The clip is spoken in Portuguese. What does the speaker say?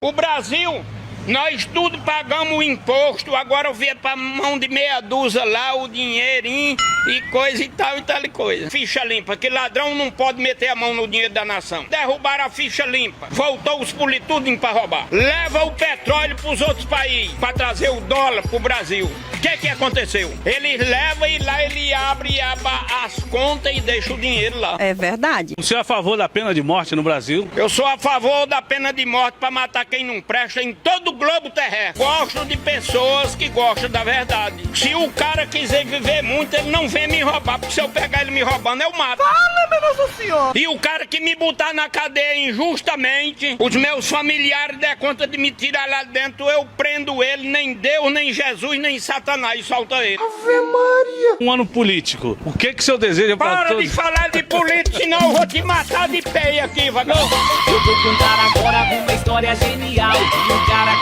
O Brasil, nós tudo pagamos o imposto, agora vê pra mão de meia dúzia lá o dinheirinho e coisa e tal coisa. Ficha limpa, que ladrão não pode meter a mão no dinheiro da nação. Derrubaram a ficha limpa, voltou os politudem pra roubar. Leva o petróleo pros outros países, pra trazer o dólar pro Brasil. O que aconteceu? Eles levam e lá ele abre as contas e deixa o dinheiro lá. É verdade. O senhor é a favor da pena de morte no Brasil? Eu sou a favor da pena de morte pra matar quem não presta em todo o globo terrestre. Gosto de pessoas que gostam da verdade. Se o cara quiser viver muito, ele não vem me roubar, porque se eu pegar ele me roubando, eu mato. Fala, meu Nossa Senhora! E o cara que me botar na cadeia injustamente, os meus familiares der conta de me tirar lá dentro, eu prendo ele, nem Deus, nem Jesus, nem Satanás solta ele. Ave Maria! Um ano político. O que o senhor deseja para Para todos? de falar de política, senão eu vou te matar de peia aqui, vagabundo. Eu vou contar agora uma história genial. Um cara